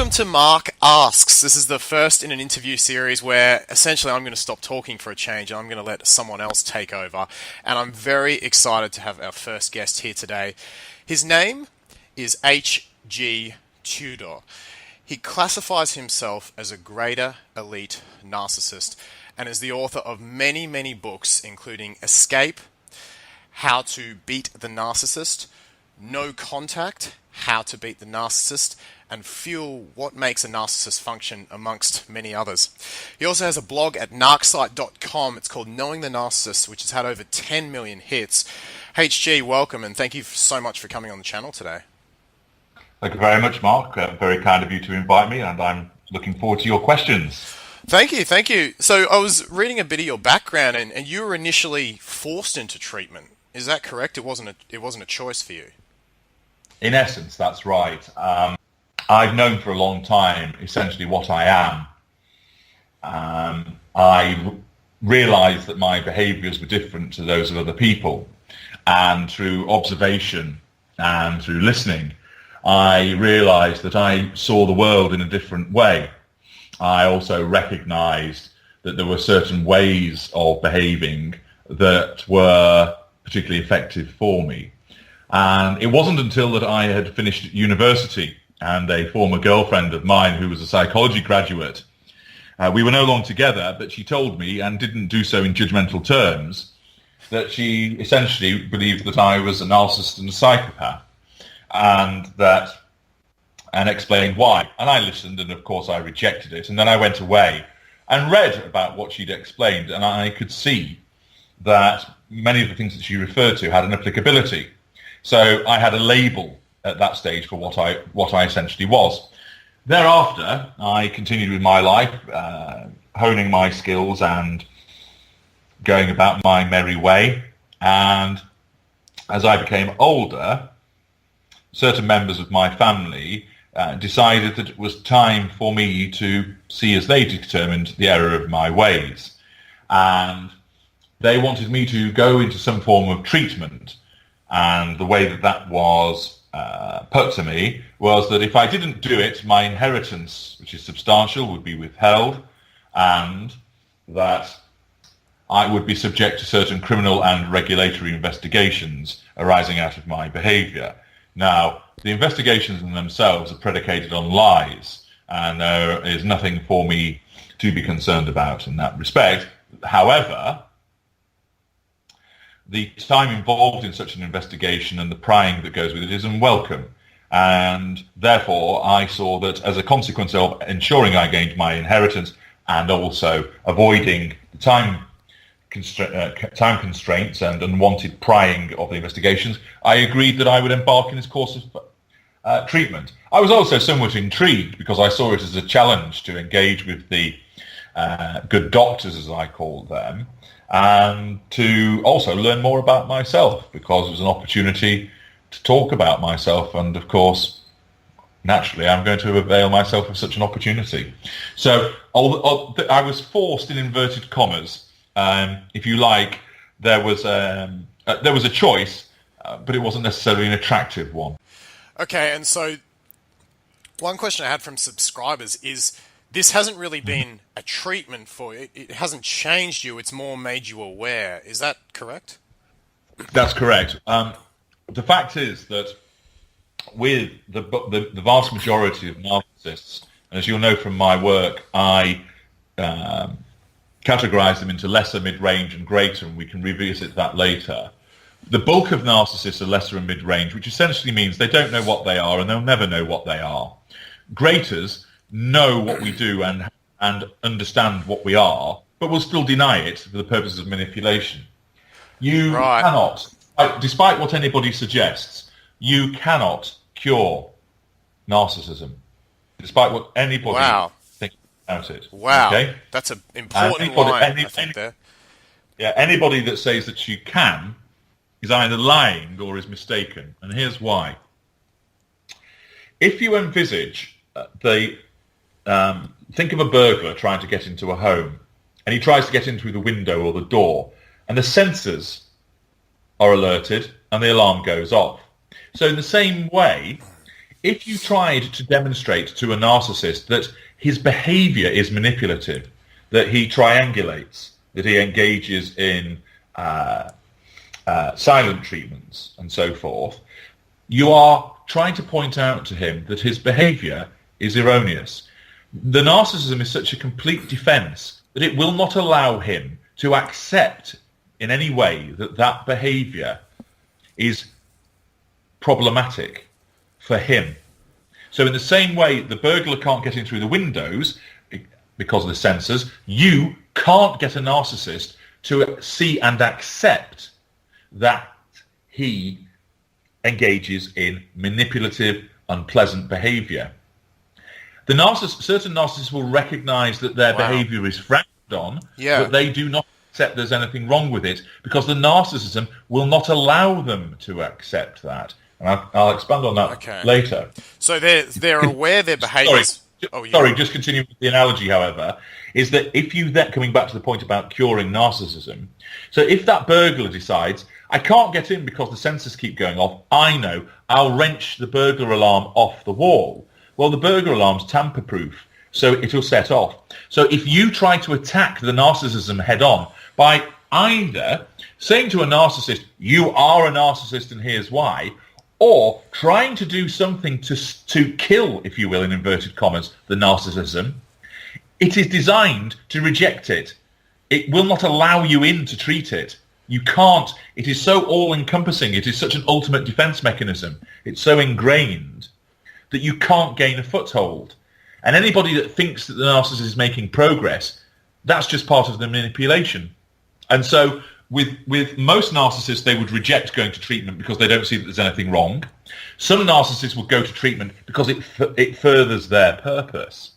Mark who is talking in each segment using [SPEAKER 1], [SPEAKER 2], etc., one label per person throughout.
[SPEAKER 1] Welcome to Mark Asks. This is the first in an interview series where essentially I'm going to stop talking for a change and I'm going to let someone else take over. And I'm very excited to have our first guest here today. His name is H.G. Tudor. He classifies himself as a greater elite narcissist and is the author of many, many books, including Escape, How to Beat the Narcissist, No Contact, How to Beat the Narcissist, and Fuel, What Makes a Narcissist Function, amongst many others. He also has a blog at narcsite.com. It's called Knowing the Narcissist, which has had over 10 million hits. HG, welcome, and thank you so much for coming on the channel today.
[SPEAKER 2] Thank you very much, Mark. Very kind of you to invite me, and I'm looking forward to your questions.
[SPEAKER 1] Thank you, thank you. So I was reading a bit of your background, and you were initially forced into treatment. Is that correct? It wasn't a choice for you.
[SPEAKER 2] In essence, that's right. I've known for a long time essentially what I am. I realised that my behaviours were different to those of other people, and through observation and through listening, I realised that I saw the world in a different way. I also recognised that there were certain ways of behaving that were particularly effective for me. And it wasn't until that I had finished university and a former girlfriend of mine who was a psychology graduate, we were no longer together, but she told me, and didn't do so in judgmental terms, that she essentially believed that I was a narcissist and a psychopath, and explained why. And I listened, and of course I rejected it. And then I went away and read about what she'd explained, and I could see that many of the things that she referred to had an applicability. So I had a label at that stage for what I essentially was. Thereafter, I continued with my life, honing my skills and going about my merry way. And as I became older, certain members of my family decided that it was time for me to see, as they determined, the error of my ways. And they wanted me to go into some form of treatment. And the way that was put to me was that if I didn't do it, my inheritance, which is substantial, would be withheld, and that I would be subject to certain criminal and regulatory investigations arising out of my behaviour. Now, the investigations in themselves are predicated on lies, and there is nothing for me to be concerned about in that respect. However, the time involved in such an investigation and the prying that goes with it is unwelcome. And therefore, I saw that as a consequence of ensuring I gained my inheritance and also avoiding the time constraints and unwanted prying of the investigations, I agreed that I would embark in this course of treatment. I was also somewhat intrigued because I saw it as a challenge to engage with the good doctors, as I call them, and to also learn more about myself, because it was an opportunity to talk about myself. And of course, naturally, I'm going to avail myself of such an opportunity. So I was forced, in inverted commas, if you like. There was a choice, but it wasn't necessarily an attractive one.
[SPEAKER 1] Okay, and so one question I had from subscribers is, this hasn't really been a treatment for you. It hasn't changed you. It's more made you aware. Is that correct?
[SPEAKER 2] That's correct. The fact is that with the vast majority of narcissists, and as you'll know from my work, I categorize them into lesser, mid-range, and greater, and we can revisit that later. The bulk of narcissists are lesser and mid-range, which essentially means they don't know what they are, and they'll never know what they are. Greaters know what we do and understand what we are, but will still deny it for the purposes of manipulation. You cannot, despite what anybody suggests, you cannot cure narcissism, despite what anybody thinks about it.
[SPEAKER 1] Wow,
[SPEAKER 2] okay?
[SPEAKER 1] That's an important line, I think, there.
[SPEAKER 2] Yeah, anybody that says that you can is either lying or is mistaken, and here's why. If you envisage think of a burglar trying to get into a home, and he tries to get in through the window or the door, and the sensors are alerted and the alarm goes off. So in the same way, if you tried to demonstrate to a narcissist that his behavior is manipulative, that he triangulates, that he engages in silent treatments and so forth, you are trying to point out to him that his behavior is erroneous. The narcissism is such a complete defense that it will not allow him to accept in any way that that behavior is problematic for him. So in the same way the burglar can't get in through the windows because of the sensors, you can't get a narcissist to see and accept that he engages in manipulative, unpleasant behavior. Certain narcissists will recognize that their behavior is frowned on, but they do not accept there's anything wrong with it because the narcissism will not allow them to accept that. And I'll expand on that later.
[SPEAKER 1] So they're aware their behaviours...
[SPEAKER 2] Sorry, just continuing with the analogy, however, is that if you then, coming back to the point about curing narcissism, so if that burglar decides, I can't get in because the sensors keep going off, I know, I'll wrench the burglar alarm off the wall. Well, the burglar alarm's tamper-proof, so it'll set off. So if you try to attack the narcissism head-on by either saying to a narcissist, you are a narcissist and here's why, or trying to do something to kill, if you will, in inverted commas, the narcissism, it is designed to reject it. It will not allow you in to treat it. You can't. It is so all-encompassing. It is such an ultimate defense mechanism. It's so ingrained that you can't gain a foothold. And anybody that thinks that the narcissist is making progress, that's just part of the manipulation. And so with most narcissists, they would reject going to treatment because they don't see that there's anything wrong. Some narcissists will go to treatment because it furthers their purpose.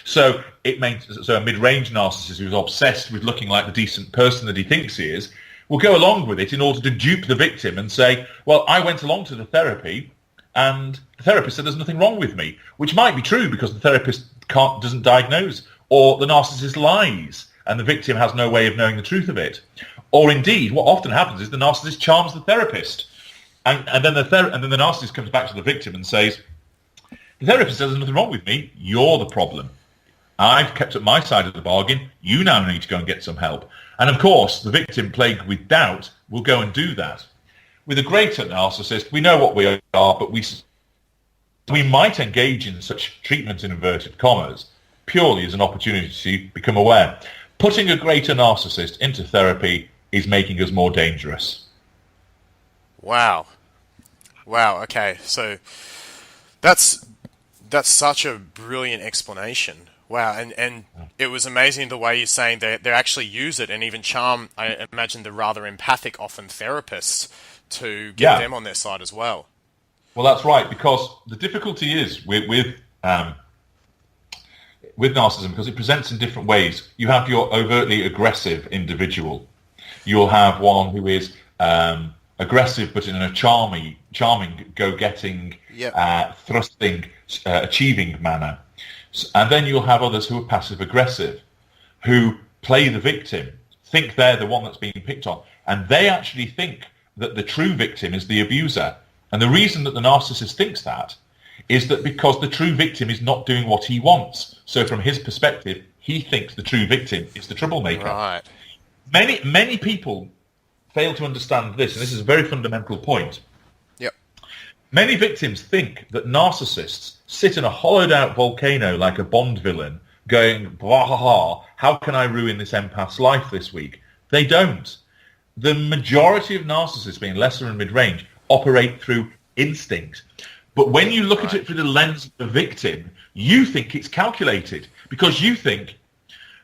[SPEAKER 2] So a mid-range narcissist who's obsessed with looking like the decent person that he thinks he is will go along with it in order to dupe the victim and say, well, I went along to the therapy and the therapist said there's nothing wrong with me, which might be true because the therapist doesn't diagnose, or the narcissist lies and the victim has no way of knowing the truth of it. Or indeed, what often happens is the narcissist charms the therapist, and then the narcissist comes back to the victim and says, the therapist says there's nothing wrong with me, you're the problem. I've kept up my side of the bargain, you now need to go and get some help. And of course, the victim, plagued with doubt, will go and do that. With a greater narcissist, we know what we are, but we might engage in such treatment in inverted commas purely as an opportunity to become aware. Putting a greater narcissist into therapy is making us more dangerous.
[SPEAKER 1] Wow. Okay, so that's such a brilliant explanation. Wow, and it was amazing the way you're saying they actually use it and even charm, I imagine, the rather empathic, often therapists to get them on their side as well.
[SPEAKER 2] Well, that's right, because the difficulty is with narcissism, because it presents in different ways. You have your overtly aggressive individual. You'll have one who is aggressive, but in a charming, go-getting, thrusting, achieving manner. And then you'll have others who are passive-aggressive, who play the victim, think they're the one that's being picked on, and they actually think that the true victim is the abuser. And the reason that the narcissist thinks that is that because the true victim is not doing what he wants. So from his perspective, he thinks the true victim is the troublemaker.
[SPEAKER 1] Right.
[SPEAKER 2] Many people fail to understand this, and this is a very fundamental point.
[SPEAKER 1] Yep.
[SPEAKER 2] Many victims think that narcissists sit in a hollowed-out volcano like a Bond villain, going, blah, ha, ha, how can I ruin this empath's life this week? They don't. The majority of narcissists, being lesser and mid-range, operate through instinct. But when you look at it through the lens of the victim, you think it's calculated, because you think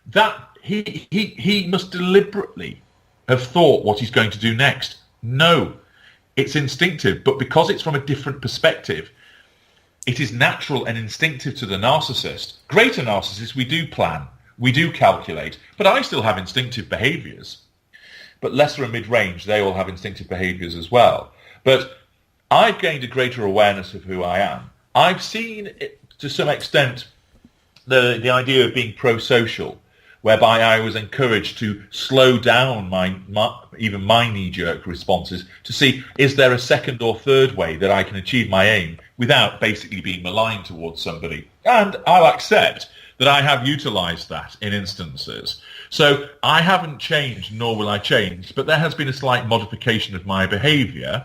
[SPEAKER 2] that he must deliberately have thought what he's going to do next. No, it's instinctive, but because it's from a different perspective, it is natural and instinctive to the narcissist. Greater narcissists, we do plan, we do calculate, but I still have instinctive behaviours. But lesser and mid-range, they all have instinctive behaviours as well. But I've gained a greater awareness of who I am. I've seen, to some extent, the idea of being pro-social, whereby I was encouraged to slow down even my knee-jerk responses to see, is there a second or third way that I can achieve my aim without basically being malign towards somebody. And I'll accept that I have utilised that in instances. So I haven't changed, nor will I change, but there has been a slight modification of my behaviour.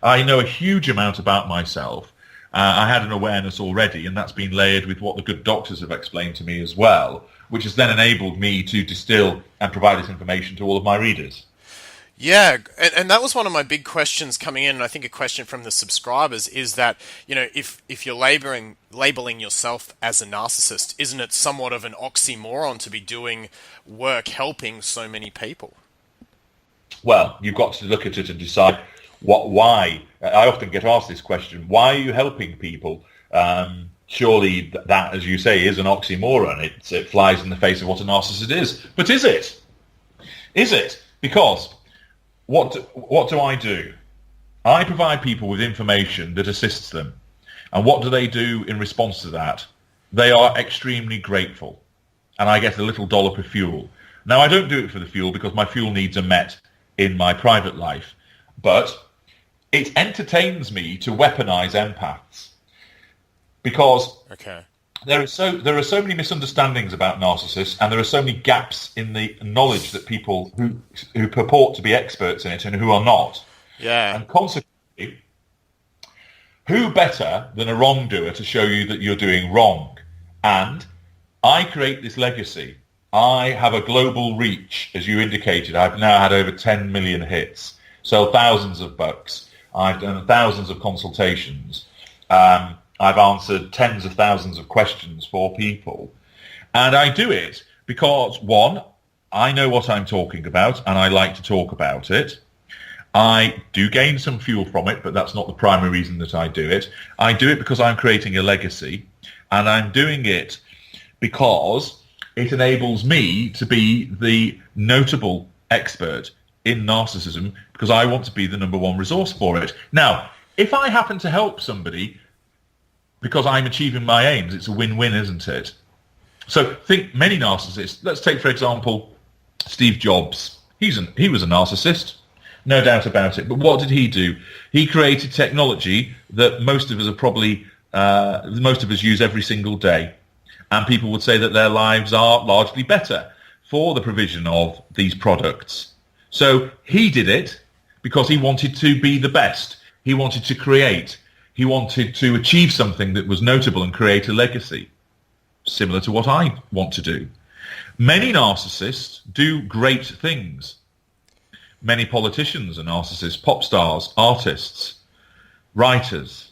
[SPEAKER 2] I know a huge amount about myself. I had an awareness already, and that's been layered with what the good doctors have explained to me as well, which has then enabled me to distill and provide this information to all of my readers.
[SPEAKER 1] Yeah, and that was one of my big questions coming in, and I think a question from the subscribers is that, if you're labeling yourself as a narcissist, isn't it somewhat of an oxymoron to be doing work helping so many people?
[SPEAKER 2] Well, you've got to look at it and decide why. I often get asked this question, why are you helping people? Surely that, as you say, is an oxymoron. It flies in the face of what a narcissist is. But is it? Is it? Because what do I do? I provide people with information that assists them. And what do they do in response to that? They are extremely grateful. And I get a little dollop of fuel. Now, I don't do it for the fuel because my fuel needs are met in my private life. But it entertains me to weaponize empaths. Because there are so many misunderstandings about narcissists, and there are so many gaps in the knowledge that people who purport to be experts in it and who are not.
[SPEAKER 1] Yeah.
[SPEAKER 2] And consequently, who better than a wrongdoer to show you that you're doing wrong? And I create this legacy. I have a global reach, as you indicated. I've now had over 10 million hits, sold thousands of books. I've done thousands of consultations. I've answered tens of thousands of questions for people. And I do it because, one, I know what I'm talking about and I like to talk about it. I do gain some fuel from it, but that's not the primary reason that I do it. I do it because I'm creating a legacy, and I'm doing it because it enables me to be the notable expert in narcissism, because I want to be the number one resource for it. Now, if I happen to help somebody because I'm achieving my aims, it's a win-win, isn't it? So think many narcissists. Let's take, for example, Steve Jobs. He was a narcissist, no doubt about it. But what did he do? He created technology that most of us use every single day. And people would say that their lives are largely better for the provision of these products. So he did it because he wanted to be the best. He wanted to create. He wanted to achieve something that was notable and create a legacy, similar to what I want to do. Many narcissists do great things. Many politicians are narcissists, pop stars, artists, writers.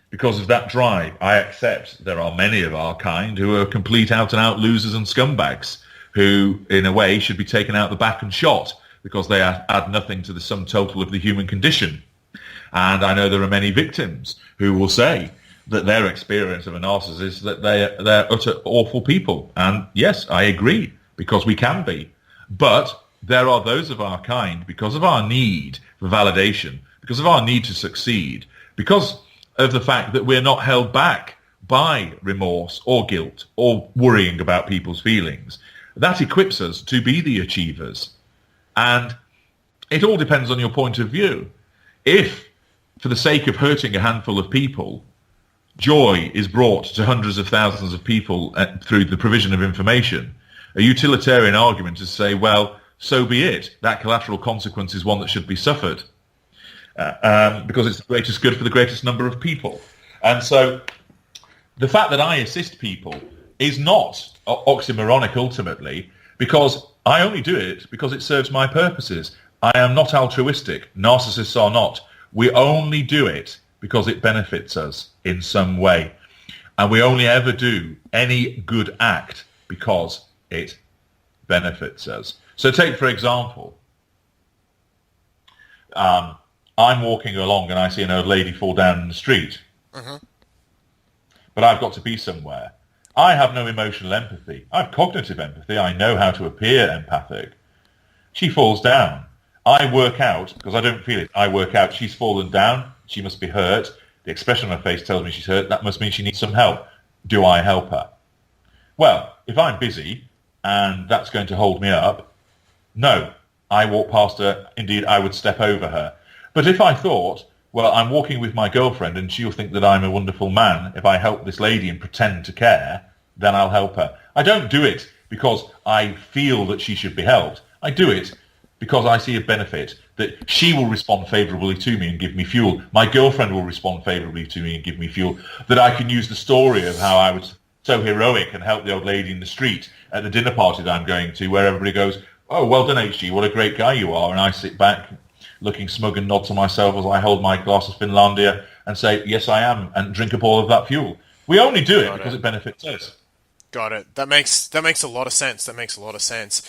[SPEAKER 2] Because of that drive, I accept there are many of our kind who are complete out-and-out losers and scumbags who, in a way, should be taken out the back and shot because they add nothing to the sum total of the human condition. And I know there are many victims who will say that their experience of a narcissist is that they're utter awful people. And yes, I agree, because we can be. But there are those of our kind, because of our need for validation, because of our need to succeed, because of the fact that we're not held back by remorse or guilt or worrying about people's feelings. That equips us to be the achievers. And it all depends on your point of view. If, for the sake of hurting a handful of people, joy is brought to hundreds of thousands of people through the provision of information, a utilitarian argument is to say, well, so be it. That collateral consequence is one that should be suffered. Because it's the greatest good for the greatest number of people. And so the fact that I assist people is not oxymoronic ultimately, because I only do it because it serves my purposes. I am not altruistic. Narcissists are not. We only do it because it benefits us in some way. And we only ever do any good act because it benefits us. So take, for example, I'm walking along and I see an old lady fall down in the street. Mm-hmm. But I've got to be somewhere. I have no emotional empathy. I have cognitive empathy. I know how to appear empathic. She falls down. I work out, because I don't feel it, I work out she's fallen down. She must be hurt. The expression on her face tells me she's hurt. That must mean she needs some help. Do I help her? Well, if I'm busy and that's going to hold me up, no. I walk past her. Indeed, I would step over her. But if I thought, well, I'm walking with my girlfriend and she'll think that I'm a wonderful man. If I help this lady and pretend to care, then I'll help her. I don't do it because I feel that she should be helped. I do it because I see a benefit, that she will respond favourably to me and give me fuel. My girlfriend will respond favourably to me and give me fuel, that I can use the story of how I was so heroic and help the old lady in the street at the dinner party that I'm going to, where everybody goes, oh, well done, HG, what a great guy you are. And I sit back looking smug and nod to myself as I hold my glass of Finlandia and say, yes, I am, and drink up all of that fuel. We only do it because it benefits us.
[SPEAKER 1] Got it. That makes a lot of sense. That makes a lot of sense.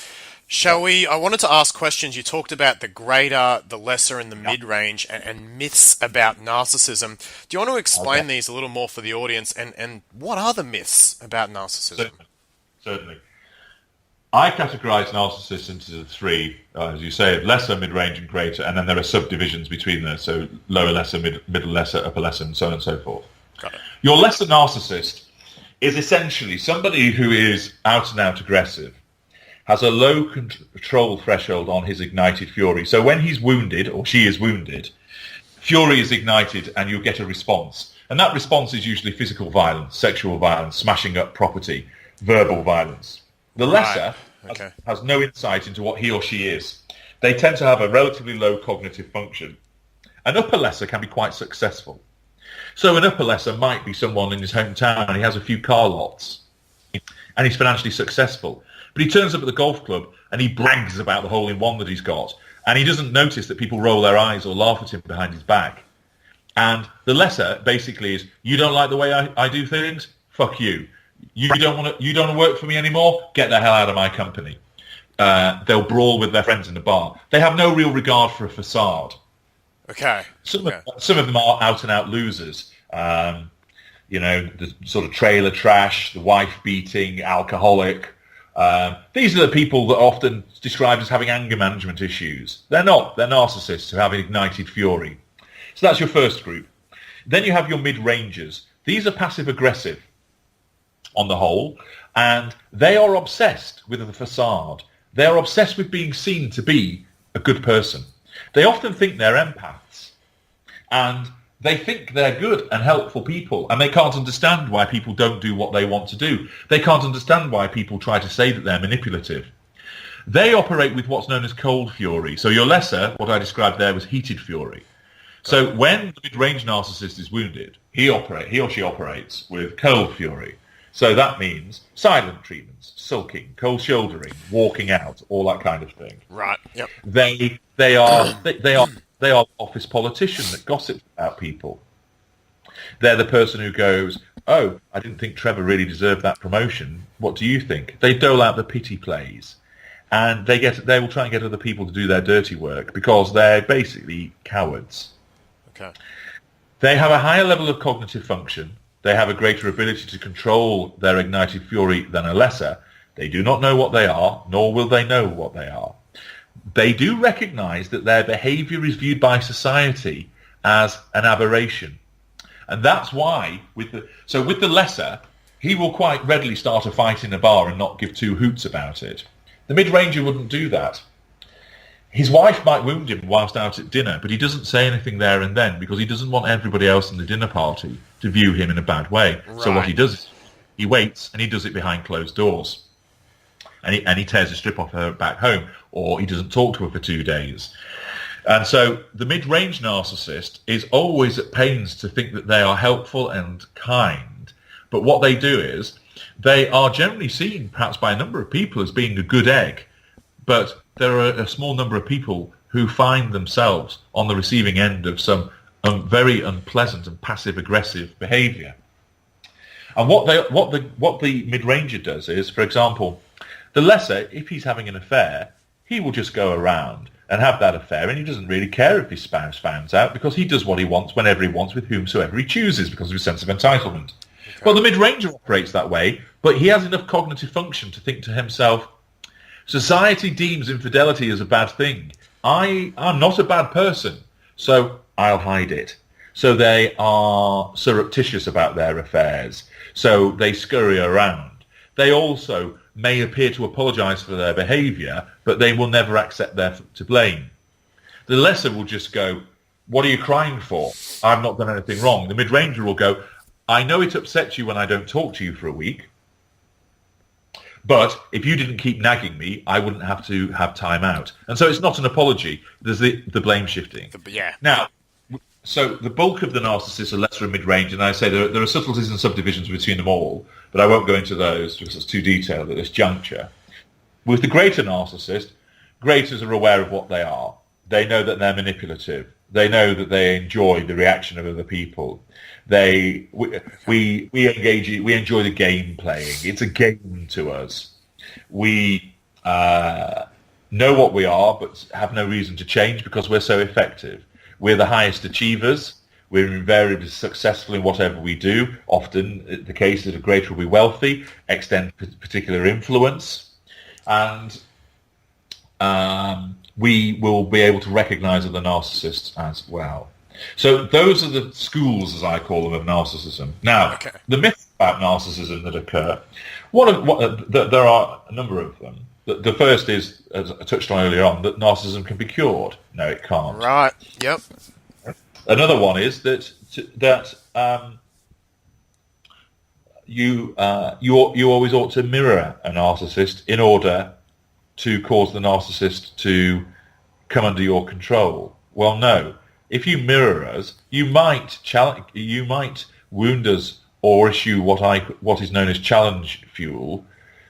[SPEAKER 1] Shall we? I wanted to ask questions. You talked about the greater, the lesser, and the mid-range, and myths about narcissism. Do you want to explain these a little more for the audience? And what are the myths about narcissism?
[SPEAKER 2] Certainly. I categorize narcissists into three, as you say, lesser, mid-range, and greater, and then there are subdivisions between those, so lower lesser, middle lesser, upper lesser, and so on and so forth.
[SPEAKER 1] Got it.
[SPEAKER 2] Your lesser narcissist is essentially somebody who is out and out aggressive, has a low control threshold on his ignited fury. So when he's wounded, or she is wounded, fury is ignited and you get a response. And that response is usually physical violence, sexual violence, smashing up property, verbal violence. The lesser has no insight into what he or she is. They tend to have a relatively low cognitive function. An upper lesser can be quite successful. So an upper lesser might be someone in his hometown, he has a few car lots, and he's financially successful. But he turns up at the golf club and he brags about the hole-in-one that he's got. And he doesn't notice that people roll their eyes or laugh at him behind his back. And the lesser basically is, you don't like the way I do things? Fuck you. You don't want to work for me anymore? Get the hell out of my company. They'll brawl with their friends in the bar. They have no real regard for a facade.
[SPEAKER 1] Okay.
[SPEAKER 2] Some of them are out-and-out losers. The sort of trailer trash, the wife-beating, alcoholic. These are the people that are often described as having anger management issues. They're not. They're narcissists who have ignited fury. So that's your first group. Then you have your mid-rangers. These are passive-aggressive on the whole, and they are obsessed with the facade. They are obsessed with being seen to be a good person. They often think they're empaths, and they think they're good and helpful people, and they can't understand why people don't do what they want to do. They can't understand why people try to say that they're manipulative. They operate with what's known as cold fury. So your lesser, what I described there, was heated fury. So when the mid-range narcissist is wounded, he or she operates with cold fury. So that means silent treatments, sulking, cold shouldering, walking out, all that kind of thing.
[SPEAKER 1] Right. Yep.
[SPEAKER 2] They are office politician that gossips about people. They're the person who goes, oh, I didn't think Trevor really deserved that promotion. What do you think? They dole out the pity plays. And they will try and get other people to do their dirty work because they're basically cowards.
[SPEAKER 1] Okay.
[SPEAKER 2] They have a higher level of cognitive function. They have a greater ability to control their ignited fury than a lesser. They do not know what they are, nor will they know what they are. They do recognize that their behavior is viewed by society as an aberration. And that's why, with the lesser, he will quite readily start a fight in a bar and not give two hoots about it. The mid-ranger wouldn't do that. His wife might wound him whilst out at dinner, but he doesn't say anything there and then because he doesn't want everybody else in the dinner party to view him in a bad way. Right. So what he does is he waits and he does it behind closed doors. And he tears a strip off her back home, or he doesn't talk to her for 2 days. And so the mid-range narcissist is always at pains to think that they are helpful and kind. But what they do is they are generally seen, perhaps by a number of people, as being a good egg. But there are a small number of people who find themselves on the receiving end of some very unpleasant and passive-aggressive behaviour. And what the mid-ranger does is, for example, the lesser, if he's having an affair, he will just go around and have that affair, and he doesn't really care if his spouse finds out because he does what he wants whenever he wants with whomsoever he chooses because of his sense of entitlement. Okay. Well, the mid-ranger operates that way, but he has enough cognitive function to think to himself, society deems infidelity as a bad thing. I'm not a bad person, so I'll hide it. So they are surreptitious about their affairs. So they scurry around. They also may appear to apologise for their behaviour, but they will never accept their to blame. The lesser will just go, what are you crying for? I've not done anything wrong. The mid-ranger will go, I know it upsets you when I don't talk to you for a week, but if you didn't keep nagging me, I wouldn't have to have time out. And so it's not an apology. There's the blame shifting.
[SPEAKER 1] Yeah.
[SPEAKER 2] Now, so the bulk of the narcissists are lesser and mid-range, and I say there are subtleties and subdivisions between them all, but I won't go into those because it's too detailed at this juncture. With the greater narcissist, greaters are aware of what they are. They know that they're manipulative. They know that they enjoy the reaction of other people. We enjoy the game playing. It's a game to us. We know what we are, but have no reason to change because we're so effective. We're the highest achievers. We're invariably successful in whatever we do. Often the case that a greater will be wealthy, extend particular influence, and we will be able to recognize other narcissists as well. So those are the schools, as I call them, of narcissism. Now, the myths about narcissism that occur, there are a number of them. The first is, as I touched on earlier on, that narcissism can be cured. No, it can't.
[SPEAKER 1] Right. Yep.
[SPEAKER 2] Another one is that you always ought to mirror a narcissist in order to cause the narcissist to come under your control. Well, no. If you mirror us, you might wound us or issue what is known as challenge fuel,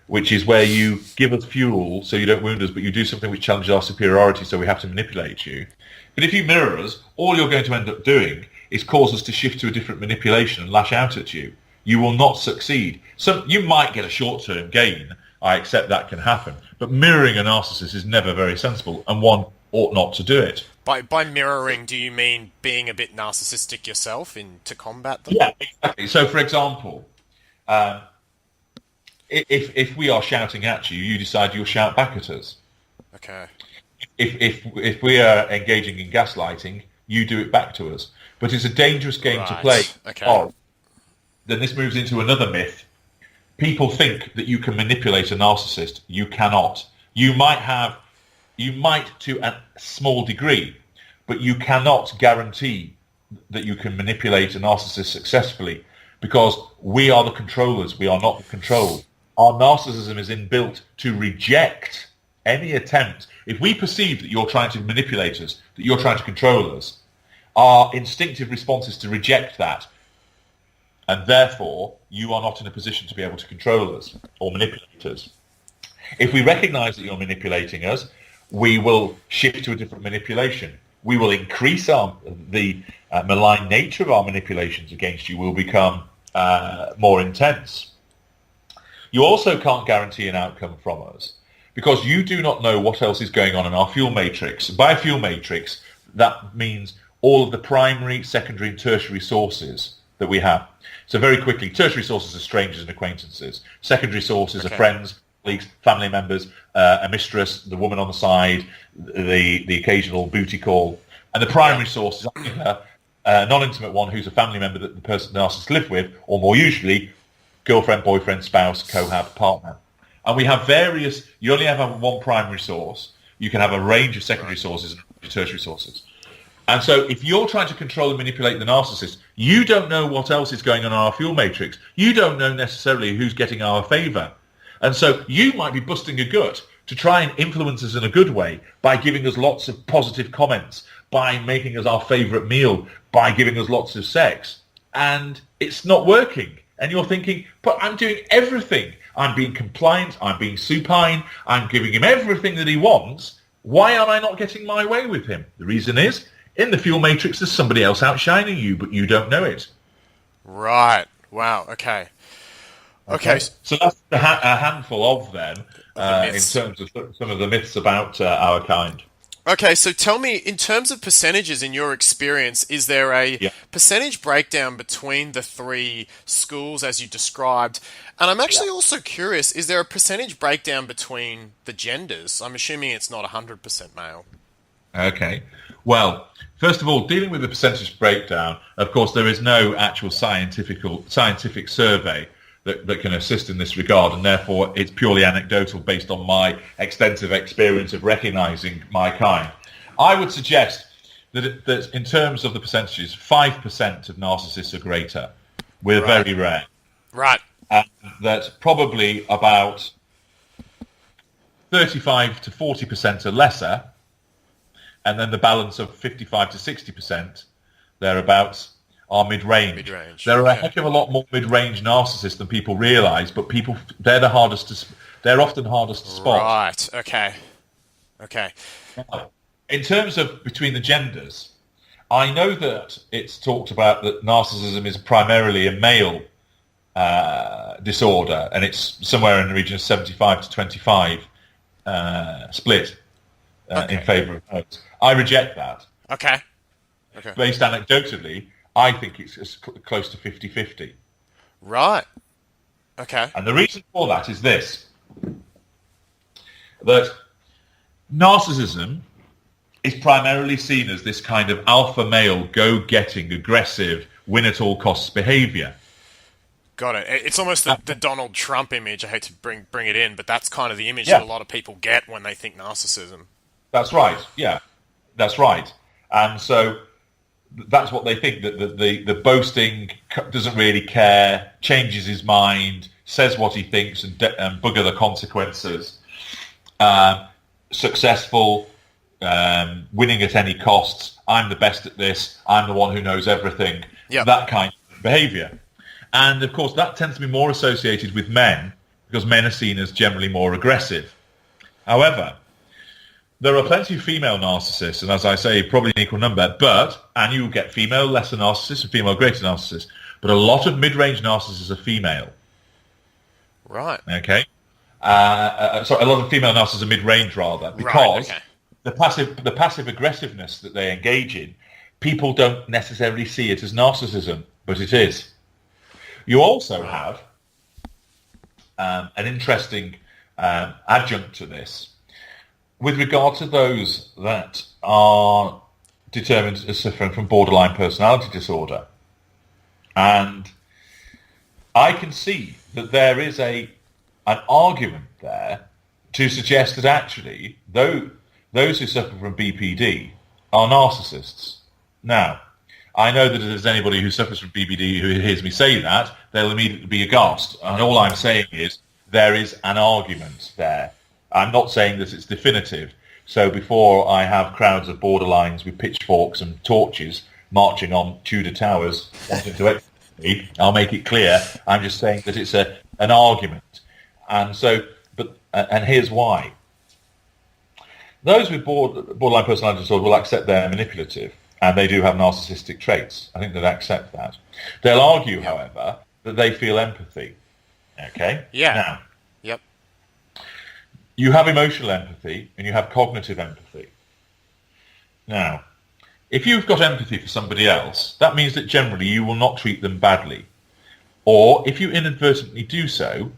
[SPEAKER 2] which is where you give us fuel so you don't wound us, but you do something which challenges our superiority, so we have to manipulate you. But if you mirror us, all you're going to end up doing is cause us to shift to a different manipulation and lash out at you. You will not succeed. So you might get a short-term gain. I accept that can happen. But mirroring a narcissist is never very sensible, and one ought not to do it.
[SPEAKER 1] By mirroring, do you mean being a bit narcissistic yourself to combat them?
[SPEAKER 2] Yeah, exactly. So, for example, if we are shouting at you, you decide you'll shout back at us.
[SPEAKER 1] Okay.
[SPEAKER 2] If we are engaging in gaslighting, you do it back to us. But it's a dangerous game to play.
[SPEAKER 1] Okay.
[SPEAKER 2] Then this moves into another myth. People think that you can manipulate a narcissist. You cannot. You might to a small degree, but you cannot guarantee that you can manipulate a narcissist successfully because we are the controllers. We are not the controlled. Our narcissism is inbuilt to reject any attempt. If we perceive that you're trying to manipulate us, that you're trying to control us, our instinctive response is to reject that. And therefore, you are not in a position to be able to control us or manipulate us. If we recognize that you're manipulating us, we will shift to a different manipulation. We will increase the malign nature of our manipulations against you will become more intense. You also can't guarantee an outcome from us because you do not know what else is going on in our fuel matrix. By fuel matrix, that means all of the primary, secondary, and tertiary sources that we have. So very quickly, tertiary sources are strangers and acquaintances. Secondary sources are friends, colleagues, family members, a mistress, the woman on the side, the occasional booty call. And the primary source is either a non-intimate one who's a family member that the person the narcissist lived with, or more usually, girlfriend, boyfriend, spouse, cohab, partner. And we have various, you only have one primary source. You can have a range of secondary sources and tertiary sources. And so if you're trying to control and manipulate the narcissist, you don't know what else is going on in our fuel matrix. You don't know necessarily who's getting our favour. And so you might be busting a gut to try and influence us in a good way by giving us lots of positive comments, by making us our favourite meal, by giving us lots of sex. And it's not working. And you're thinking, but I'm doing everything. I'm being compliant. I'm being supine. I'm giving him everything that he wants. Why am I not getting my way with him? The reason is, in the fuel matrix, there's somebody else outshining you, but you don't know it.
[SPEAKER 1] Right. Wow. Okay.
[SPEAKER 2] So that's a handful of them in terms of some of the myths about our kind.
[SPEAKER 1] Okay, so tell me, in terms of percentages in your experience, is there a percentage breakdown between the three schools as you described? And I'm actually also curious, is there a percentage breakdown between the genders? I'm assuming it's not 100% male.
[SPEAKER 2] Okay. Well, first of all, dealing with the percentage breakdown, of course, there is no actual scientific survey that can assist in this regard, and therefore it's purely anecdotal based on my extensive experience of recognizing my kind. I would suggest that in terms of the percentages, 5% of narcissists are greater. We're very rare.
[SPEAKER 1] Right.
[SPEAKER 2] And that probably about 35 to 40% are lesser, and then the balance of 55 to 60%, thereabouts, are mid-range.
[SPEAKER 1] Mid-range.
[SPEAKER 2] There are a heck of a lot more mid-range narcissists than people realise, but they're they're often hardest to spot.
[SPEAKER 1] Right. Okay.
[SPEAKER 2] Now, in terms of between the genders, I know that it's talked about that narcissism is primarily a male disorder, and it's somewhere in the region of 75 to 25 split in favour of males. I reject that.
[SPEAKER 1] Okay.
[SPEAKER 2] Based anecdotally, I think it's close to 50-50.
[SPEAKER 1] Right. Okay.
[SPEAKER 2] And the reason for that is this, that narcissism is primarily seen as this kind of alpha male, go-getting, aggressive, win-at-all-costs behaviour.
[SPEAKER 1] Got it. It's almost the Donald Trump image. I hate to bring it in, but that's kind of the image that a lot of people get when they think narcissism.
[SPEAKER 2] That's right. Yeah, that's right. And so that's what they think, that the boasting, doesn't really care, changes his mind, says what he thinks, and bugger the consequences. Successful, winning at any costs. I'm the best at this. I'm the one who knows everything.
[SPEAKER 1] Yep.
[SPEAKER 2] That kind of behaviour. And of course, that tends to be more associated with men, because men are seen as generally more aggressive. However, there are plenty of female narcissists, and as I say, probably an equal number, and you get female lesser narcissists and female greater narcissists, but a lot of mid-range narcissists are female.
[SPEAKER 1] Right.
[SPEAKER 2] Okay? Sorry, a lot of female narcissists are mid-range, rather, because the passive aggressiveness that they engage in, people don't necessarily see it as narcissism, but it is. You also have an interesting adjunct to this with regard to those that are determined as suffering from borderline personality disorder. And I can see that there is an argument there to suggest that actually those who suffer from BPD are narcissists. Now, I know that if there's anybody who suffers from BPD who hears me say that, they'll immediately be aghast. And all I'm saying is there is an argument there. I'm not saying that it's definitive. So before I have crowds of borderlines with pitchforks and torches marching on Tudor towers wanting to execute me, I'll make it clear. I'm just saying that it's an argument. And so, and here's why. Those with borderline personality disorder will accept they're manipulative, and they do have narcissistic traits. I think they'd accept that. They'll argue, however, that they feel empathy. Okay?
[SPEAKER 1] Yeah.
[SPEAKER 2] Now,
[SPEAKER 1] yep.
[SPEAKER 2] You have emotional empathy and you have cognitive empathy. Now, if you've got empathy for somebody else, that means that generally you will not treat them badly. Or if you inadvertently do so,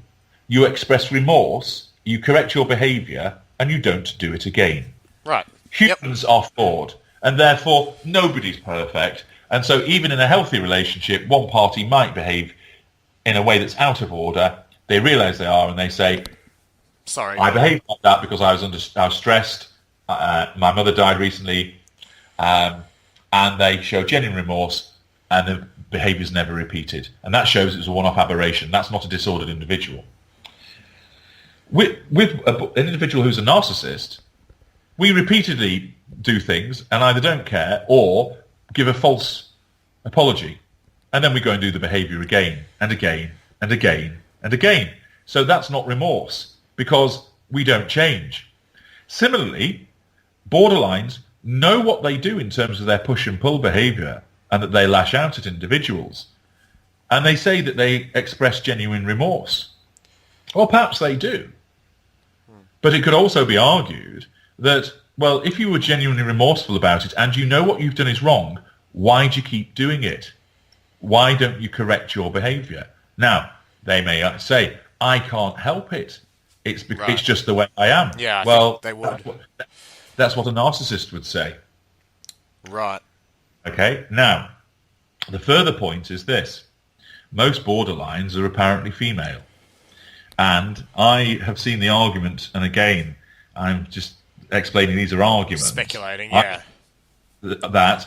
[SPEAKER 2] you express remorse, you correct your behaviour, and you don't do it again.
[SPEAKER 1] Right.
[SPEAKER 2] Humans are flawed, and therefore nobody's perfect. And so even in a healthy relationship, one party might behave in a way that's out of order. They realise they are, and they say,
[SPEAKER 1] sorry,
[SPEAKER 2] I behaved like that because I was stressed. My mother died recently, and they show genuine remorse, and the behaviour's never repeated. And that shows it's a one-off aberration. That's not a disordered individual. With an individual who's a narcissist, we repeatedly do things and either don't care or give a false apology. And then we go and do the behaviour again and again and again and again. So that's not remorse, because we don't change. Similarly, borderlines know what they do in terms of their push and pull behaviour, and that they lash out at individuals. And they say that they express genuine remorse. Or perhaps they do. But it could also be argued that, well, if you were genuinely remorseful about it and you know what you've done is wrong, why do you keep doing it? Why don't you correct your behaviour? Now, they may say, I can't help it. It's just the way I am.
[SPEAKER 1] Yeah,
[SPEAKER 2] well,
[SPEAKER 1] they would.
[SPEAKER 2] That's what a narcissist would say.
[SPEAKER 1] Right.
[SPEAKER 2] Okay, now, the further point is this. Most borderlines are apparently female. And I have seen the argument, and again, I'm just explaining these are arguments.
[SPEAKER 1] Speculating, yeah.
[SPEAKER 2] that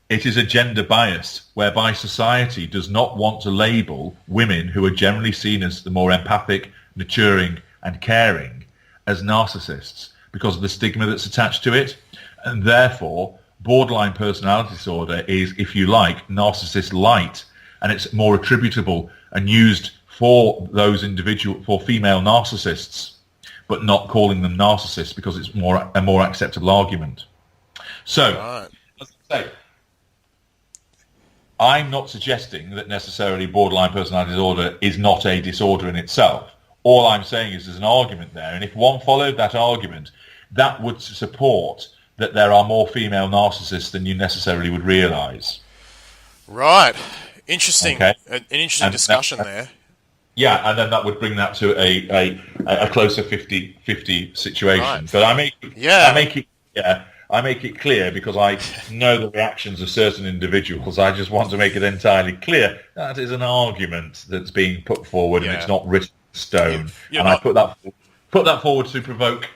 [SPEAKER 2] it is a gender bias whereby society does not want to label women who are generally seen as the more empathic, maturing and caring as narcissists because of the stigma that's attached to it. And therefore, borderline personality disorder is, if you like, narcissist light, and it's more attributable and used for those for female narcissists, but not calling them narcissists because it's a more acceptable argument. So,
[SPEAKER 1] Right.
[SPEAKER 2] as I say, I'm not suggesting that necessarily borderline personality disorder is not a disorder in itself. All I'm saying is there's an argument there, and if one followed that argument, that would support that there are more female narcissists than you necessarily would realise.
[SPEAKER 1] Right. Interesting.
[SPEAKER 2] Okay.
[SPEAKER 1] An interesting discussion there.
[SPEAKER 2] Yeah, and then that would bring that to a closer 50-50 situation.
[SPEAKER 1] Right.
[SPEAKER 2] But I make it clear because I know the reactions of certain individuals. I just want to make it entirely clear that is an argument that's being put forward, and it's not written in stone. I put that forward to provoke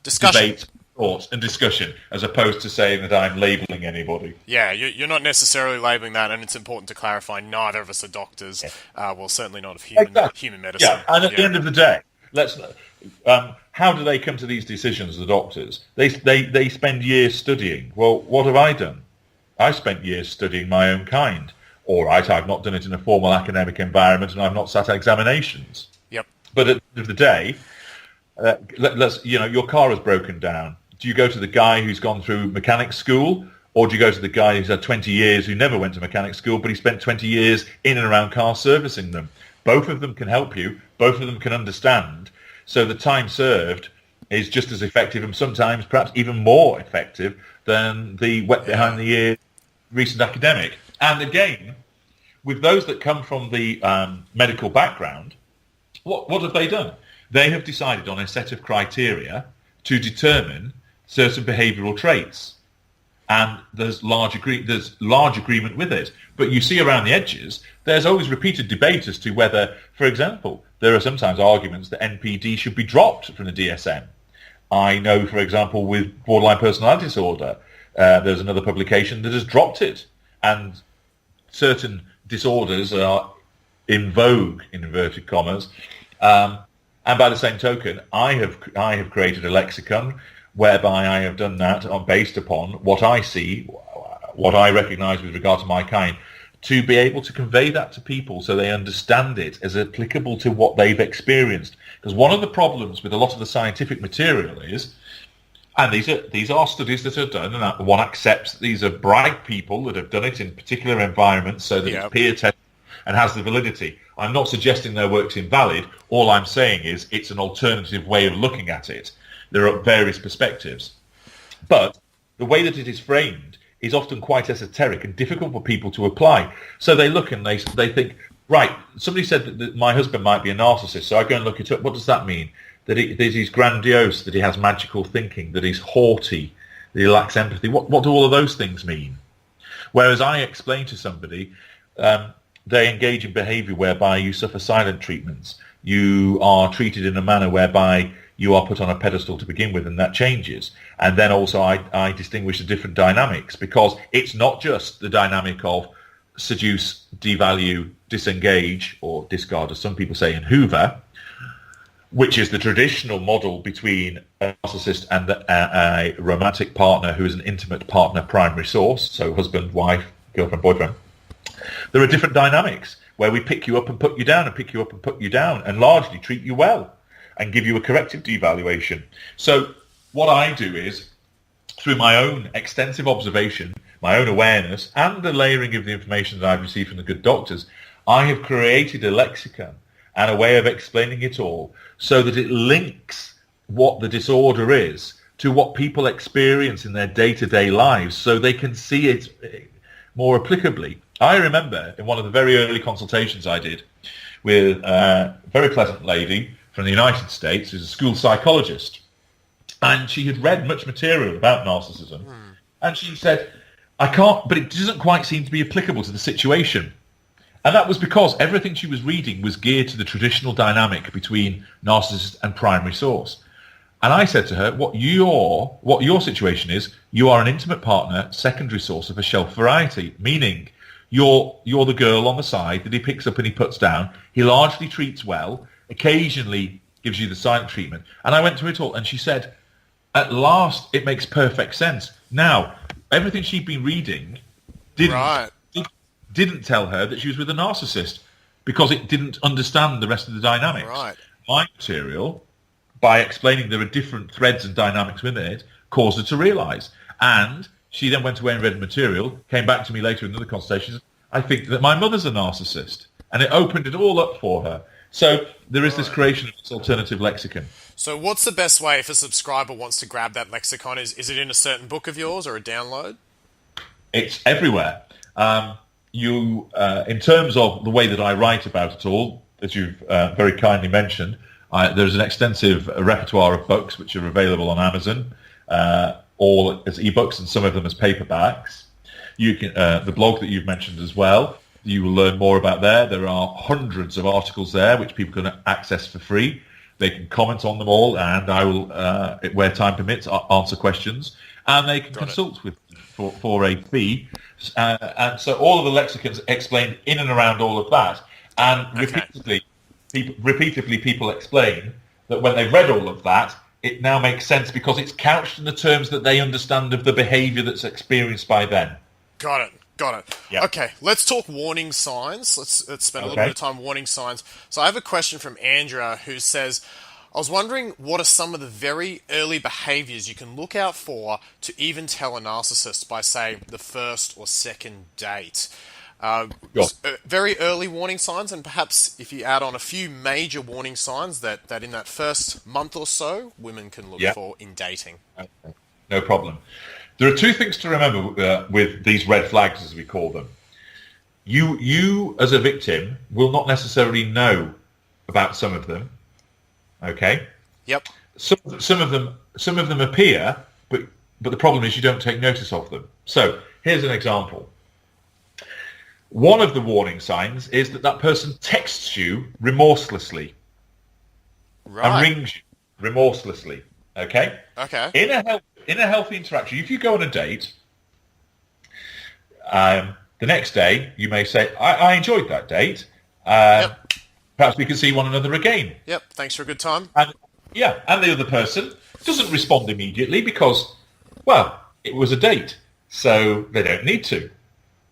[SPEAKER 1] discussion,
[SPEAKER 2] debate, thought, and discussion, as opposed to saying that I'm labelling anybody.
[SPEAKER 1] Yeah, you're not necessarily labelling that, and it's important to clarify. Neither of us are doctors. Well, certainly not of human medicine.
[SPEAKER 2] Yeah, and at the end of the day, how do they come to these decisions, the doctors? They spend years studying. Well, what have I done? I spent years studying my own kind. All right, I've not done it in a formal academic environment, and I've not sat examinations.
[SPEAKER 1] Yep.
[SPEAKER 2] But at the end of the day, your car has broken down. Do you go to the guy who's gone through mechanic school, or do you go to the guy who's had 20 years who never went to mechanic school, but he spent 20 years in and around cars servicing them? Both of them can help you. Both of them can understand. So the time served is just as effective, and sometimes perhaps even more effective than the wet behind the ear recent academic. And again, with those that come from the medical background, what have they done? They have decided on a set of criteria to determine certain behavioural traits, and there's large agreement with it. But you see around the edges, there's always repeated debate as to whether, for example, there are sometimes arguments that NPD should be dropped from the DSM. I know, for example, with borderline personality disorder, there's another publication that has dropped it, and certain disorders are in vogue, in inverted commas. And by the same token, I have created a lexicon whereby I have done that based upon what I see, what I recognise with regard to my kind, to be able to convey that to people so they understand it as applicable to what they've experienced. Because one of the problems with a lot of the scientific material is, and these are studies that are done, and one accepts that these are bright people that have done it in particular environments so that it's peer tested and has the validity. I'm not suggesting their work's invalid. All I'm saying is it's an alternative way of looking at it. There are various perspectives. But the way that it is framed is often quite esoteric and difficult for people to apply. So they look and they think, right, somebody said that my husband might be a narcissist, so I go and look it up. What does that mean? That he's grandiose, that he has magical thinking, that he's haughty, that he lacks empathy. What do all of those things mean? Whereas I explain to somebody, they engage in behaviour whereby you suffer silent treatments. You are treated in a manner whereby you are put on a pedestal to begin with, and that changes. And then also I distinguish the different dynamics, because it's not just the dynamic of seduce, devalue, disengage, or discard, as some people say in Hoover, which is the traditional model between a narcissist and a romantic partner who is an intimate partner primary source, so husband, wife, girlfriend, boyfriend. There are different dynamics where we pick you up and put you down and pick you up and put you down and largely treat you well and give you a corrective devaluation. So what I do is, through my own extensive observation, my own awareness, and the layering of the information that I've received from the good doctors, I have created a lexicon and a way of explaining it all so that it links what the disorder is to what people experience in their day-to-day lives so they can see it more applicably. I remember in one of the very early consultations I did with a very pleasant lady from the United States who's a school psychologist, and she had read much material about narcissism, and she said, I can't, but it doesn't quite seem to be applicable to the situation. And that was because everything she was reading was geared to the traditional dynamic between narcissist and primary source. And I said to her, what your situation is, you are an intimate partner, secondary source of a shelf variety, meaning you're the girl on the side that he picks up and he puts down. He largely treats well, occasionally gives you the silent treatment. And I went through it all, and she said, at last, it makes perfect sense. Now, everything she'd been reading didn't tell her that she was with a narcissist, because it didn't understand the rest of the dynamics.
[SPEAKER 1] Right.
[SPEAKER 2] My material, by explaining there are different threads and dynamics within it, caused her to realise. And she then went away and read the material, came back to me later in another conversation, I think that my mother's a narcissist. And it opened it all up for her. So there is this creation of this alternative lexicon.
[SPEAKER 1] So what's the best way if a subscriber wants to grab that lexicon? Is it in a certain book of yours or a download?
[SPEAKER 2] It's everywhere. In terms of the way that I write about it all, as you've very kindly mentioned, there's an extensive repertoire of books which are available on Amazon, all as ebooks and some of them as paperbacks. You can the blog that you've mentioned as well. You will learn more about there. There are hundreds of articles there which people can access for free. They can comment on them all, and I will, where time permits, answer questions. And they can consult with for a fee. And so all of the lexicons explained in and around all of that. And repeatedly people explain that when they've read all of that, it now makes sense because it's couched in the terms that they understand of the behaviour that's experienced by them.
[SPEAKER 1] Got it.
[SPEAKER 2] Yep.
[SPEAKER 1] Okay, let's talk warning signs. Let's spend a little bit of time warning signs. So I have a question from Andrea who says, I was wondering what are some of the very early behaviours you can look out for to even tell a narcissist by, say, the first or second date? Very early warning signs, and perhaps if you add on a few major warning signs that in that first month or so, women can look for in dating.
[SPEAKER 2] Okay. No problem. There are two things to remember with these red flags, as we call them. You as a victim will not necessarily know about some of them. Okay.
[SPEAKER 1] Yep.
[SPEAKER 2] Some of them appear, but the problem is you don't take notice of them. So here's an example. One of the warning signs is that person texts you remorselessly and rings you remorselessly. Okay.
[SPEAKER 1] Okay.
[SPEAKER 2] In a healthy interaction, if you go on a date, the next day you may say, "I enjoyed that date. Perhaps we can see one another again."
[SPEAKER 1] Yep. Thanks for a good time.
[SPEAKER 2] And the other person doesn't respond immediately because, well, it was a date, so they don't need to.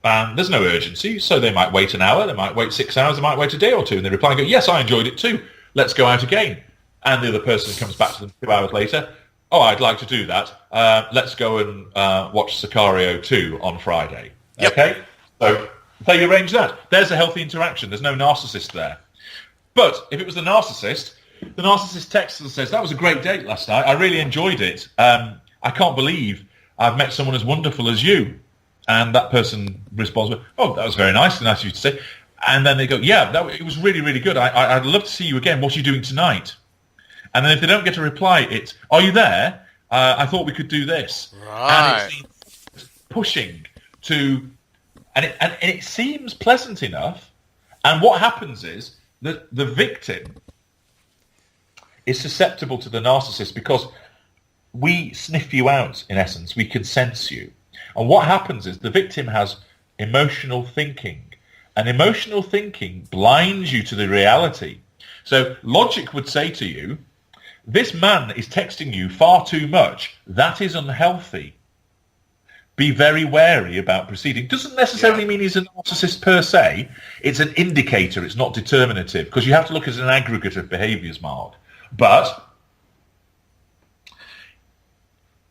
[SPEAKER 2] And there's no urgency, so they might wait an hour, they might wait 6 hours, they might wait a day or two, and they reply and go, "Yes, I enjoyed it too. Let's go out again." And the other person comes back to them 2 hours later. "Oh, I'd like to do that. Let's go and watch Sicario 2 on Friday."
[SPEAKER 1] Yep.
[SPEAKER 2] Okay? So they arrange that. There's a healthy interaction. There's no narcissist there. But if it was the narcissist texts and says, "That was a great date last night. I really enjoyed it. I can't believe I've met someone as wonderful as you." And that person responds, "Oh, that was very nice of you to say." And then they go, "Yeah, it was really, really good. I'd love to see you again. What are you doing tonight?" And then if they don't get a reply, it's, "Are you there? I thought we could do this."
[SPEAKER 1] Right.
[SPEAKER 2] And it's pushing to, and it seems pleasant enough. And what happens is that the victim is susceptible to the narcissist because we sniff you out, in essence. We can sense you. And what happens is the victim has emotional thinking. And emotional thinking blinds you to the reality. So logic would say to you, this man is texting you far too much. That is unhealthy. Be very wary about proceeding. Doesn't necessarily mean he's a narcissist per se. It's an indicator. It's not determinative because you have to look at an aggregate of behaviours, Mark. But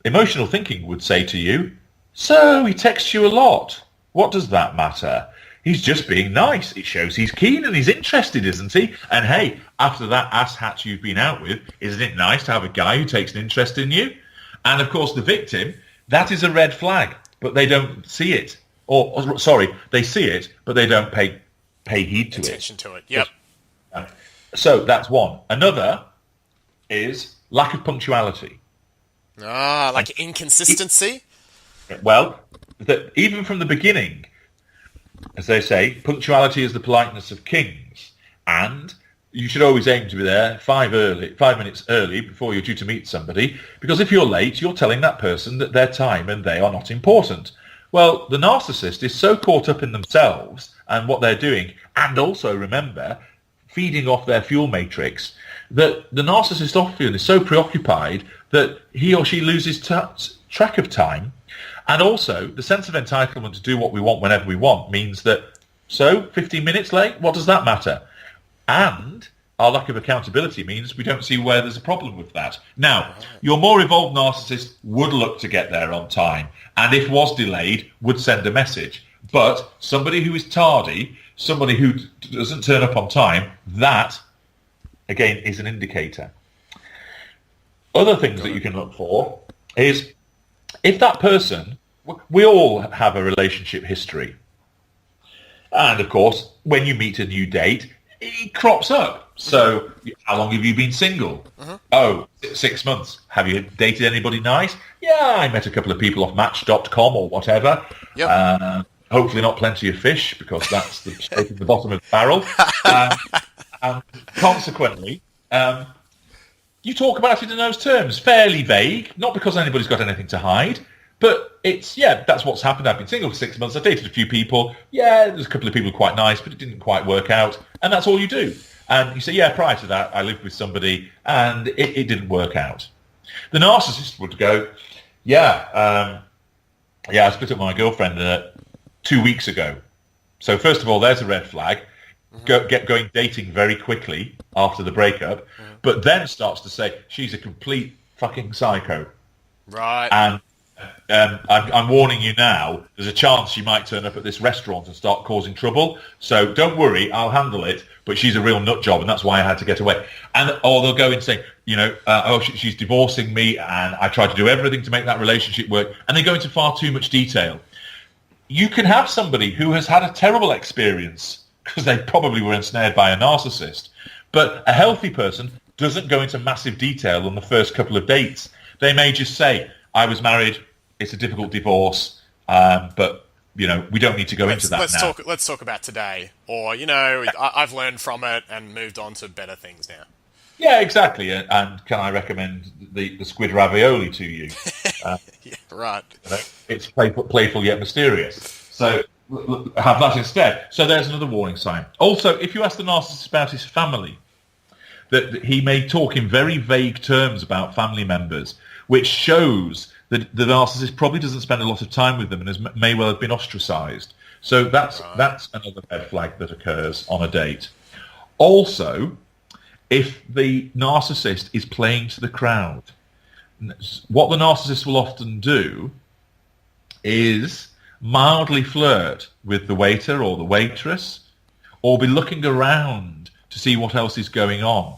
[SPEAKER 2] emotional thinking would say to you, "So he texts you a lot. What does that matter? He's just being nice. It shows he's keen and he's interested, isn't he? And hey, after that asshat you've been out with, isn't it nice to have a guy who takes an interest in you?" And of course the victim, that is a red flag, but they don't see it. Or sorry, they see it, but they don't pay heed to
[SPEAKER 1] Attention to it. Yep.
[SPEAKER 2] So that's one. Another is lack of punctuality.
[SPEAKER 1] Like inconsistency?
[SPEAKER 2] Well, even from the beginning, as they say, punctuality is the politeness of kings. And you should always aim to be there 5 minutes early before you're due to meet somebody, because if you're late, you're telling that person that their time and they are not important. Well, the narcissist is so caught up in themselves and what they're doing, and also, remember, feeding off their fuel matrix, that the narcissist often is so preoccupied that he or she loses track of time. And also, the sense of entitlement to do what we want whenever we want means that, so, 15 minutes late, what does that matter? And our lack of accountability means we don't see where there's a problem with that. Now, your more evolved narcissist would look to get there on time, and if was delayed, would send a message. But somebody who is tardy, somebody who doesn't turn up on time, that, again, is an indicator. Other things that you can look for is if that person, we all have a relationship history. And, of course, when you meet a new date, it crops up. So, how long have you been single? Oh, 6 months. Have you dated anybody nice? Yeah, I met a couple of people off Match.com or whatever.
[SPEAKER 1] Yep.
[SPEAKER 2] Hopefully not plenty of fish, because that's the straight at the bottom of the barrel. And consequently, you talk about it in those terms, fairly vague, not because anybody's got anything to hide, but it's, yeah, that's what's happened. I've been single for 6 months. I've dated a few people. Yeah, there's a couple of people quite nice, but it didn't quite work out. And that's all you do. And you say, yeah, prior to that, I lived with somebody and it didn't work out. The narcissist would go, I split up with my girlfriend 2 weeks ago. So first of all, there's a red flag. Get going dating very quickly after the breakup, but then starts to say, she's a complete fucking psycho.
[SPEAKER 1] Right.
[SPEAKER 2] And I'm warning you now, there's a chance she might turn up at this restaurant and start causing trouble. So don't worry, I'll handle it. But she's a real nut job, and that's why I had to get away. Or they'll go and say, she's divorcing me, and I tried to do everything to make that relationship work. And they go into far too much detail. You can have somebody who has had a terrible experience because they probably were ensnared by a narcissist. But a healthy person doesn't go into massive detail on the first couple of dates. They may just say, I was married, it's a difficult divorce, but, we don't need to go into that now.
[SPEAKER 1] Let's talk about today. Or, I've learned from it and moved on to better things now.
[SPEAKER 2] Yeah, exactly. And can I recommend the squid ravioli to you?
[SPEAKER 1] Yeah, right.
[SPEAKER 2] It's playful yet mysterious. So have that instead. So there's another warning sign. Also, if you ask the narcissist about his family, that he may talk in very vague terms about family members, which shows that the narcissist probably doesn't spend a lot of time with them and may well have been ostracized. So that's another red flag that occurs on a date. Also, if the narcissist is playing to the crowd, what the narcissist will often do is mildly flirt with the waiter or the waitress, or be looking around to see what else is going on.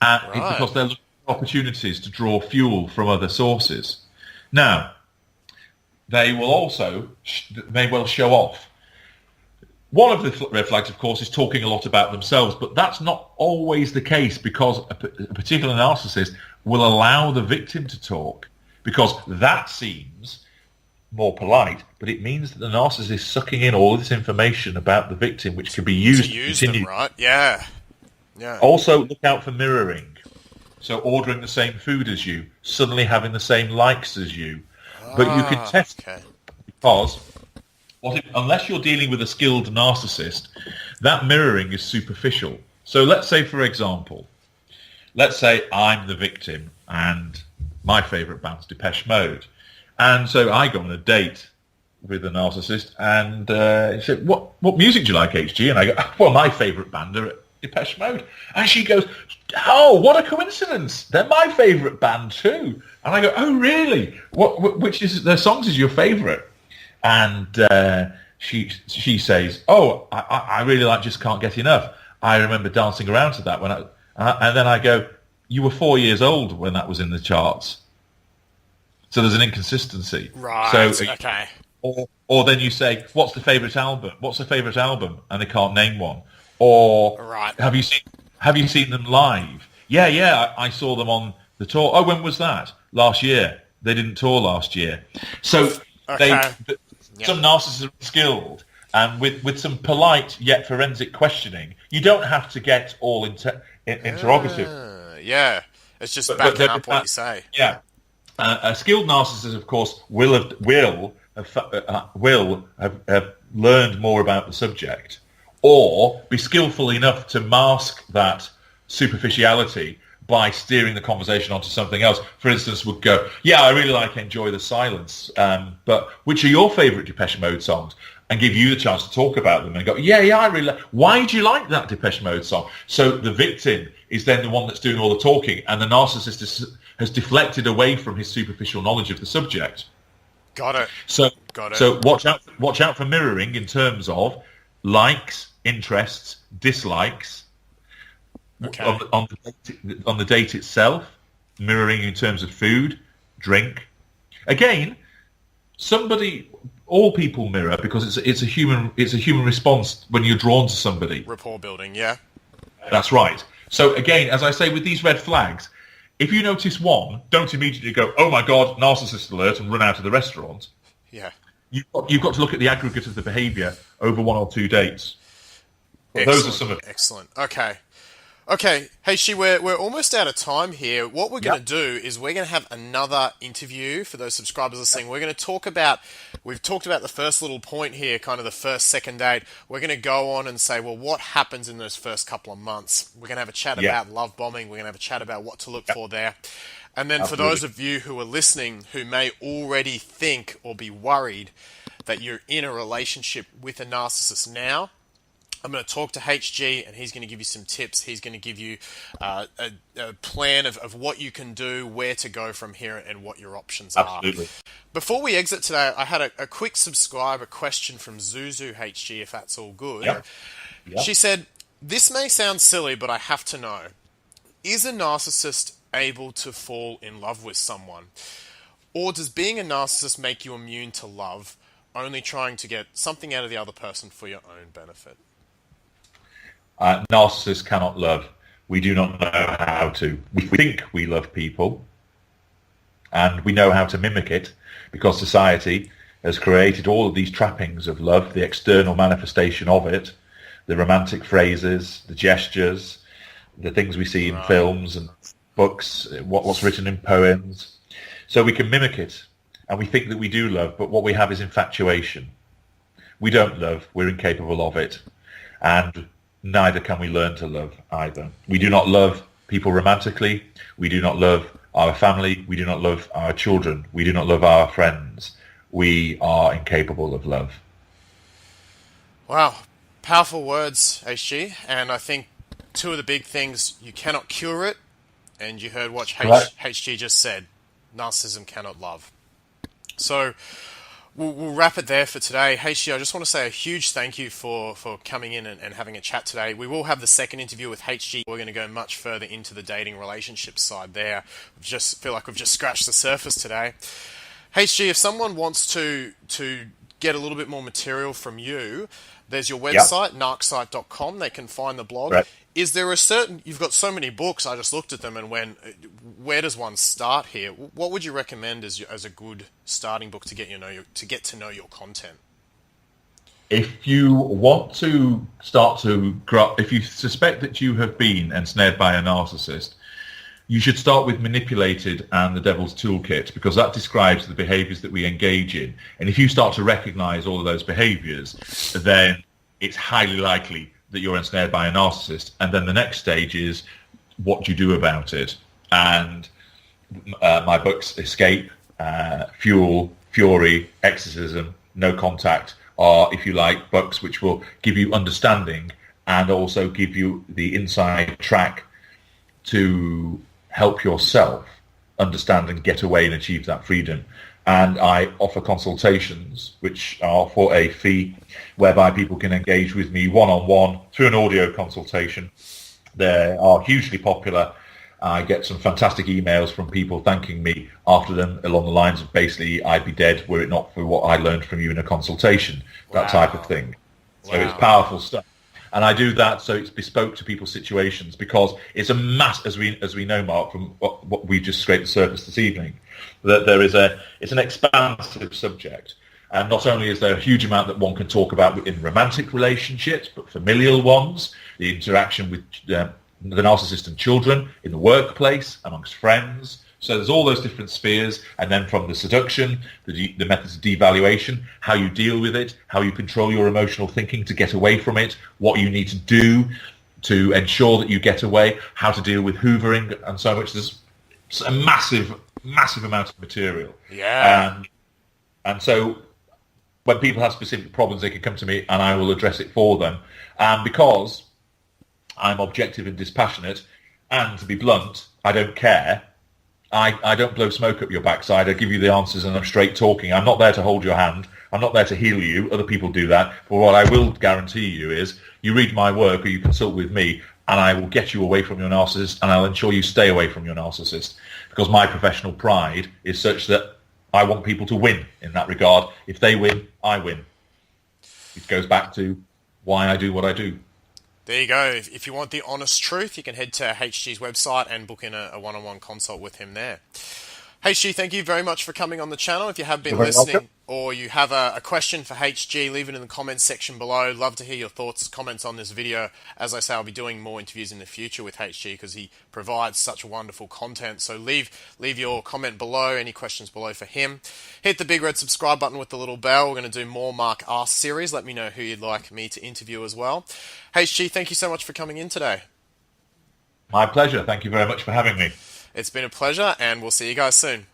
[SPEAKER 2] And it's because they're looking for opportunities to draw fuel from other sources. Now, they will also show off. One of the red flags, of course, is talking a lot about themselves, but that's not always the case, because a particular narcissist will allow the victim to talk, because that seems more polite, but it means that the narcissist is sucking in all this information about the victim, which can be used to continue.
[SPEAKER 1] Them, right? Yeah.
[SPEAKER 2] Also, look out for mirroring. So ordering the same food as you, suddenly having the same likes as you. But you can test it, because unless you're dealing with a skilled narcissist, that mirroring is superficial. So let's say, for example, I'm the victim and my favourite band's Depeche Mode. And so I go on a date with a narcissist and he said, what music do you like, HG? And I go, well, my favourite band are Depeche Mode. And she goes, oh, what a coincidence. They're my favourite band too. And I go, oh, really? Which is their songs is your favourite? And she says, oh, I really like Just Can't Get Enough. I remember dancing around to that and then I go, you were 4 years old when that was in the charts. So there's an inconsistency.
[SPEAKER 1] Right, okay.
[SPEAKER 2] Or then you say, what's the favourite album? What's the favourite album? And they can't name one. Or have you seen them live? Yeah, I saw them on the tour. Oh, when was that? Last year. They didn't tour last year. So some narcissists are skilled And with some polite yet forensic questioning, you don't have to get all interrogative.
[SPEAKER 1] Yeah, it's just backing up what you say.
[SPEAKER 2] Yeah. A skilled narcissist, of course, will have learned more about the subject, or be skillful enough to mask that superficiality by steering the conversation onto something else. For instance, would go, yeah, I really Enjoy the Silence, but which are your favourite Depeche Mode songs? And give you the chance to talk about them and go, yeah, I really why do you like that Depeche Mode song? So the victim is then the one that's doing all the talking, and the narcissist has deflected away from his superficial knowledge of the subject.
[SPEAKER 1] Got it.
[SPEAKER 2] So watch out for mirroring in terms of likes, interests, dislikes.
[SPEAKER 1] Okay.
[SPEAKER 2] On the date itself, mirroring in terms of food, drink. Again, all people mirror because it's a human response when you're drawn to somebody.
[SPEAKER 1] Rapport building, yeah.
[SPEAKER 2] That's right. So again, as I say, with these red flags, if you notice one, don't immediately go, "Oh my God, narcissist alert," and run out of the restaurant.
[SPEAKER 1] Yeah.
[SPEAKER 2] You've got to look at the aggregate of the behaviour over 1 or 2 dates. Those are some of.
[SPEAKER 1] Excellent. Okay, hey, we're almost out of time here. What we're going to do is we're going to have another interview for those subscribers listening. We're going to we've talked about the first little point here, kind of the second date. We're going to go on and say, well, what happens in those first couple of months? We're going to have a chat about love bombing. We're going to have a chat about what to look for there. And then for those of you who are listening who may already think or be worried that you're in a relationship with a narcissist now, I'm going to talk to HG and he's going to give you some tips. He's going to give you a plan of what you can do, where to go from here, and what your options are.
[SPEAKER 2] Absolutely.
[SPEAKER 1] Before we exit today, I had a quick subscriber question from Zuzu HG, if that's all good.
[SPEAKER 2] Yep.
[SPEAKER 1] She said, "This may sound silly, but I have to know. Is a narcissist able to fall in love with someone? Or does being a narcissist make you immune to love, only trying to get something out of the other person for your own benefit?"
[SPEAKER 2] Narcissists cannot love. We do not know how to. We think we love people, and we know how to mimic it because society has created all of these trappings of love, the external manifestation of it, the romantic phrases, the gestures, the things we see in films and books, what's written in poems. So we can mimic it, and we think that we do love, but what we have is infatuation. We don't love. We're incapable of it. And neither can we learn to love either. We do not love people romantically. We do not love our family. We do not love our children. We do not love our friends. We are incapable of love.
[SPEAKER 1] Wow. Powerful words, HG. And I think two of the big things, you cannot cure it, and you heard what HG just said. Narcissism cannot love. So we'll wrap it there for today. HG, I just want to say a huge thank you for coming in and having a chat today. We will have the second interview with HG. We're going to go much further into the dating relationship side there. I just feel like we've just scratched the surface today. HG, if someone wants to get a little bit more material from you, there's your website, narcsite.com. They can find the blog.
[SPEAKER 2] Right.
[SPEAKER 1] Is there you've got so many books, I just looked at them and went, where does one start here? What would you recommend as a good starting book to get to know your content?
[SPEAKER 2] If you want to start to grow, if you suspect that you have been ensnared by a narcissist, you should start with Manipulated and the Devil's Toolkit, because that describes the behaviors that we engage in. And if you start to recognize all of those behaviors, then it's highly likely that you're ensnared by a narcissist. And then the next stage is, what do you do about it? And my books, Escape, Fuel, Fury, Exorcism, No Contact, are, if you like, books which will give you understanding and also give you the inside track to help yourself understand and get away and achieve that freedom. And I offer consultations which are for a fee, whereby people can engage with me one-on-one through an audio consultation. They are hugely popular. I get some fantastic emails from people thanking me after them, along the lines of basically, I'd be dead were it not for what I learned from you in a consultation, that type of thing. So it's powerful stuff. And I do that so it's bespoke to people's situations, because it's a mass, as we know, Mark, from what we just scraped the surface this evening, that it's an expansive subject. And not only is there a huge amount that one can talk about in romantic relationships, but familial ones, the interaction with the narcissist and children, in the workplace, amongst friends. So there's all those different spheres, and then from the seduction, the methods of devaluation, how you deal with it, how you control your emotional thinking to get away from it, what you need to do to ensure that you get away, how to deal with hoovering, and so much. There's a massive amount of material.
[SPEAKER 1] Yeah.
[SPEAKER 2] And so when people have specific problems, they can come to me and I will address it for them. And because I'm objective and dispassionate, and to be blunt, I don't care. I don't blow smoke up your backside. I give you the answers and I'm straight talking. I'm not there to hold your hand. I'm not there to heal you. Other people do that. But what I will guarantee you is you read my work or you consult with me and I will get you away from your narcissist and I'll ensure you stay away from your narcissist, because my professional pride is such that I want people to win in that regard. If they win, I win. It goes back to why I do what I do.
[SPEAKER 1] There you go. If you want the honest truth, you can head to HG's website and book in a one-on-one consult with him there. HG, thank you very much for coming on the channel. If you have been listening or you have a question for HG, leave it in the comments section below. Love to hear your thoughts, comments on this video. As I say, I'll be doing more interviews in the future with HG because he provides such wonderful content. So leave your comment below, any questions below for him. Hit the big red subscribe button with the little bell. We're going to do more Mark Ask series. Let me know who you'd like me to interview as well. HG, thank you so much for coming in today.
[SPEAKER 2] My pleasure. Thank you very much for having me.
[SPEAKER 1] It's been a pleasure, and we'll see you guys soon.